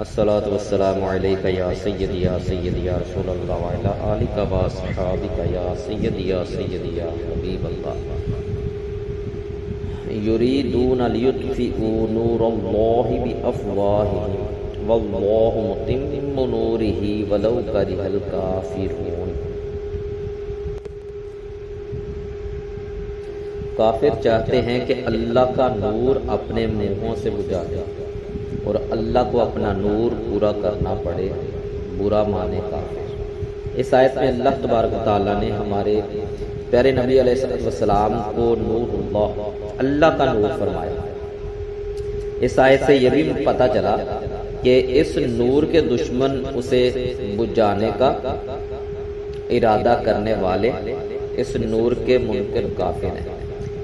الصلاۃ والسلام علیک یا سیدی یا رسول اللہ وعلی آلک و اصحابک یا سیدی یا حبیب اللہ یریدون لیطفئوا نور اللہ بافواہہم واللہ متم نورہ ولو کرہ الکافرون۔ کافر چاہتے ہیں کہ اللہ کا نور اپنے منہوں سے بجھا دے اور اللہ کو اپنا نور پورا کرنا پڑے، برا مانے کافر۔ اس آیت میں اللہ تبارک و تعالیٰ نے ہمارے پیارے نبی علیہ السلام کو نور اللہ کا نور فرمایا۔ اس آیت سے یہ بھی پتہ چلا کہ اس نور کے دشمن اسے بجھانے کا ارادہ کرنے والے اس نور کے منکر کافر ہیں۔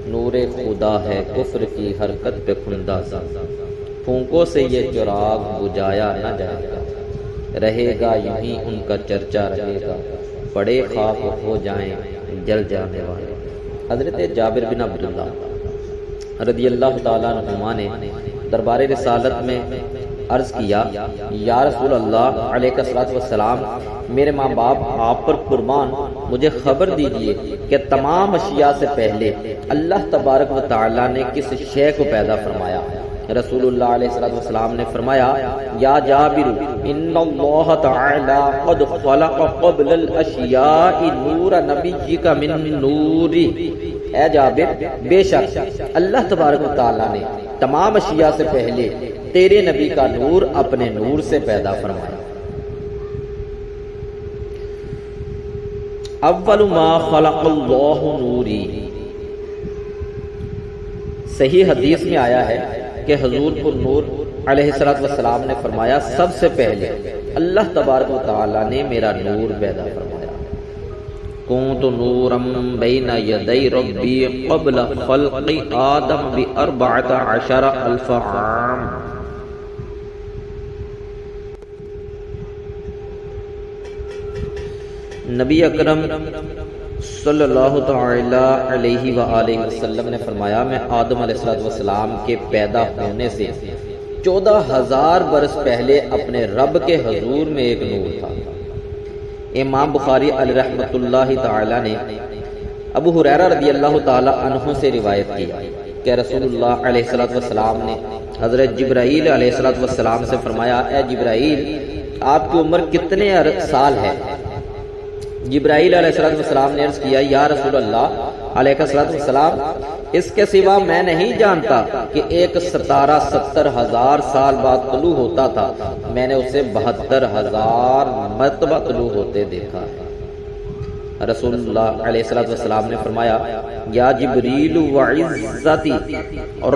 نور خدا ہے کفر کی حرکت پہ کھندہ سا، پھونکوں سے یہ چراغ بجھایا نہ جائے گا، رہے گا یہیں ان کا چرچا رہے گا، بڑے خاک ہو جائیں جل جانے والے۔ حضرت جابر بن عبداللہ رضی اللہ تعالیٰ عنہما نے دربار رسالت میں عرض کیا، یا رسول اللہ علیہ الصلوۃ والسلام، میرے ماں باپ آپ پر قربان، مجھے خبر دیجئے کہ تمام اشیاء سے پہلے اللہ تبارک و تعالیٰ نے کس شے کو پیدا فرمایا؟ رسول اللہ علیہ السلام نے فرمایا، یا جابر ان اللہ تعالی قد خلق قبل الاشیاء نور نبیک من نوری۔ اے جابر، بے شک اللہ تبارک و تعالی نے تمام اشیاء سے پہلے تیرے نبی کا نور اپنے نور سے پیدا فرمایا۔ اول ما خلق اللہ نوری۔ صحیح حدیث میں آیا ہے کہ حضور پر نور علیہ السلام نے فرمایا، سب سے پہلے اللہ تبارک و تعالی نے میرا نور پیدا فرمایا۔ کنت نورا بین یدی ربی قبل خلق آدم ب14,000 عام۔ نبی اکرم صلی اللہ تعالی علیہ وآلہ وسلم نے فرمایا، میں آدم علیہ السلام کے پیدا ہونے سے 14,000 برس پہلے اپنے رب کے حضور میں ایک نور تھا۔ امام بخاری علیہ رحمۃ اللہ تعالی نے ابو ہریرہ رضی اللہ تعالی عنہ سے روایت کی کہ رسول اللہ علیہ السلام نے حضرت جبرائیل علیہ السلام سے فرمایا، اے جبرائیل، آپ کی عمر کتنے سال ہے؟ جبرائیل علیہ السلام نے عرض کیا، یا رسول اللہ علیہ السلام، اس کے سوا میں نہیں جانتا کہ ایک ستارہ 70,000 سال بعد طلوع ہوتا تھا، میں نے اسے 72,000 مرتبہ طلوع ہوتے دیکھا ہے۔ رسول اللہ علیہ السلام نے فرمایا، یا جبریل وعزتی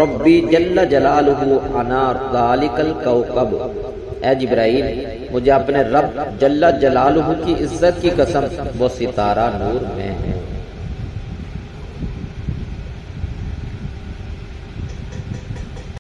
ربی جل جلالہ انا ذالک الکوکب۔ اے جبرائیل، مجھے اپنے رب جل جلالہ کی عزت کی قسم، وہ ستارہ نور میں ہے۔